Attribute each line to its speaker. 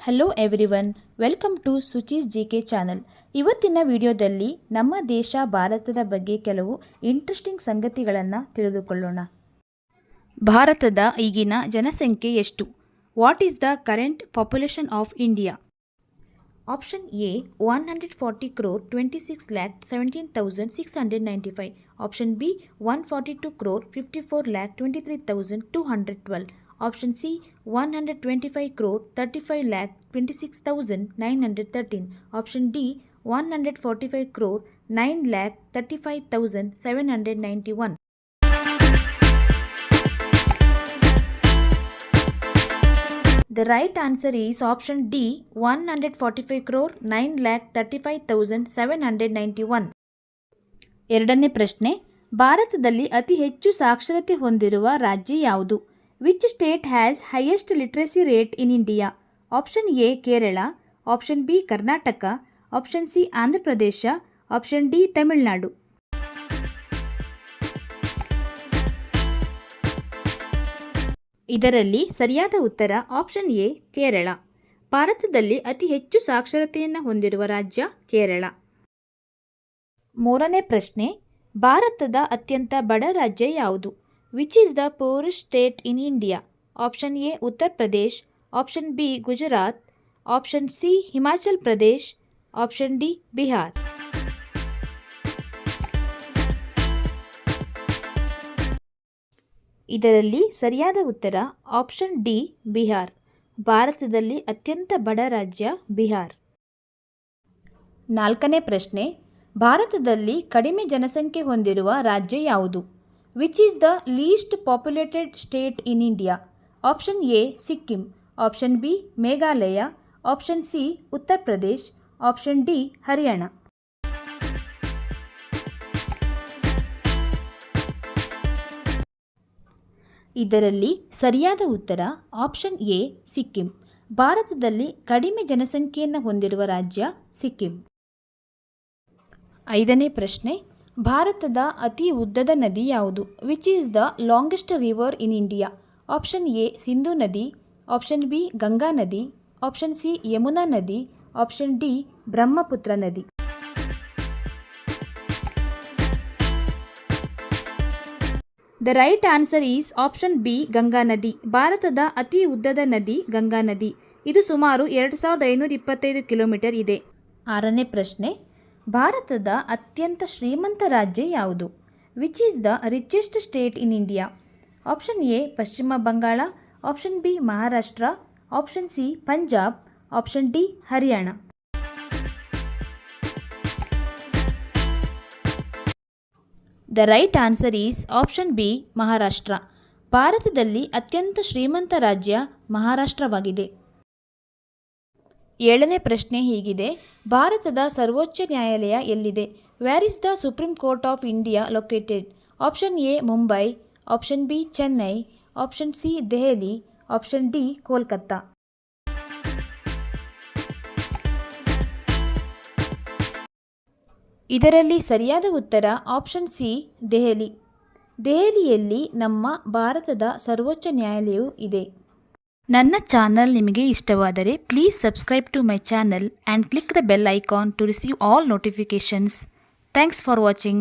Speaker 1: Hello everyone, welcome to ಸುಚೀಸ್ GK channel. ಇವತ್ತಿನ ವಿಡಿಯೋದಲ್ಲಿ ನಮ್ಮ ದೇಶ ಭಾರತದ ಬಗ್ಗೆ ಕೆಲವು ಇಂಟ್ರೆಸ್ಟಿಂಗ್ ಸಂಗತಿಗಳನ್ನು ತಿಳಿದುಕೊಳ್ಳೋಣ. ಭಾರತದ ಈಗಿನ ಜನಸಂಖ್ಯೆ ಎಷ್ಟು? What is the current population of India? Option A 140 crore 26,17,695. Option B 142 crore 54,23,212. Option C 125 crore 35,26,913. Option D 145 crore 9,35,791. The right answer is option D 145 crore 9,35,791. ಎರಡನೇ ಪ್ರಶ್ನೆ, ಭಾರತದಲ್ಲಿ ಅತಿ ಹೆಚ್ಚು ಸಾಕ್ಷರತೆ ಹೊಂದಿರುವ ರಾಜ್ಯ ಯಾವುದು? Which state has highest literacy rate in India? Option A Kerala, option B Karnataka, option C Andhra Pradesh, option D Tamil Nadu. ಇದರಲ್ಲಿ ಸರಿಯಾದ ಉತ್ತರ ಆಪ್ಷನ್ ಎ ಕೇರಳ. ಭಾರತದಲ್ಲಿ ಅತಿ ಹೆಚ್ಚು ಸಾಕ್ಷರತೆಯನ್ನು ಹೊಂದಿರುವ ರಾಜ್ಯ ಕೇರಳ. ಮೂರನೇ ಪ್ರಶ್ನೆ, ಭಾರತದ ಅತ್ಯಂತ ಬಡ ರಾಜ್ಯ ಯಾವುದು? Which is the poorest state in India? Option A Uttar Pradesh, option B Gujarat, option C Himachal Pradesh, option D Bihar. ಇದರಲ್ಲಿ ಸರಿಯಾದ ಉತ್ತರ ಆಪ್ಷನ್ ಡಿ ಬಿಹಾರ್. ಭಾರತದಲ್ಲಿ ಅತ್ಯಂತ ಬಡ ರಾಜ್ಯ ಬಿಹಾರ್. ನಾಲ್ಕನೇ ಪ್ರಶ್ನೆ, ಭಾರತದಲ್ಲಿ ಕಡಿಮೆ ಜನಸಂಖ್ಯೆ ಹೊಂದಿರುವ ರಾಜ್ಯ ಯಾವುದು? Which is the least populated state in India? Option A Sikkim, option B Meghalaya, option C ಉತ್ತರ ಪ್ರದೇಶ್, ಆಪ್ಷನ್ ಡಿ ಹರಿಯಾಣ. ಇದರಲ್ಲಿ ಸರಿಯಾದ ಉತ್ತರ ಆಪ್ಷನ್ ಎ ಸಿಕ್ಕಿಂ. ಭಾರತದಲ್ಲಿ ಕಡಿಮೆ ಜನಸಂಖ್ಯೆಯನ್ನು ಹೊಂದಿರುವ ರಾಜ್ಯ ಸಿಕ್ಕಿಂ. ಐದನೇ ಪ್ರಶ್ನೆ, ಭಾರತದ ಅತಿ ಉದ್ದದ ನದಿ ಯಾವುದು? Which is the longest river in India? Option A Sindhu ನದಿ, ಆಪ್ಷನ್ ಬಿ ಗಂಗಾ ನದಿ, ಆಪ್ಷನ್ ಸಿ ಯಮುನಾ ನದಿ, ಆಪ್ಷನ್ ಡಿ ಬ್ರಹ್ಮಪುತ್ರ ನದಿ. The right answer is option B Ganga ನದಿ. ಭಾರತದ ಅತಿ ಉದ್ದದ ನದಿ ಗಂಗಾ ನದಿ. ಇದು ಸುಮಾರು 2525 ಕಿಲೋಮೀಟರ್ ಇದೆ. ಆರನೇ ಪ್ರಶ್ನೆ, ಭಾರತದ ಅತ್ಯಂತ ಶ್ರೀಮಂತ ರಾಜ್ಯ ಯಾವುದು? Which is the richest state in India? Option A Paschima Bangala, option B Maharashtra, option C Punjab, option D Haryana. The right answer is option B Maharashtra. ಭಾರತದಲ್ಲಿ ಅತ್ಯಂತ ಶ್ರೀಮಂತ ರಾಜ್ಯ ಮಹಾರಾಷ್ಟ್ರವಾಗಿದೆ. ಏಳನೇ ಪ್ರಶ್ನೆ ಹೀಗಿದೆ, ಭಾರತದ ಸರ್ವೋಚ್ಚ ನ್ಯಾಯಾಲಯ ಎಲ್ಲಿದೆ? Where is the supreme court of India located? Option A Mumbai, option B Chennai, option C Delhi, option D Kolkata. ಇದರಲ್ಲಿ ಸರಿಯಾದ ಉತ್ತರ ಆಪ್ಷನ್ ಸಿ ದೆಹಲಿ. ದೆಹಲಿಯಲ್ಲಿ ನಮ್ಮ ಭಾರತದ ಸರ್ವೋಚ್ಚ ನ್ಯಾಯಾಲಯವು ಇದೆ. ನನ್ನ ಚಾನಲ್ ನಿಮಗೆ ಇಷ್ಟವಾದರೆ please subscribe to my channel and click the bell icon to receive all notifications. Thanks for watching.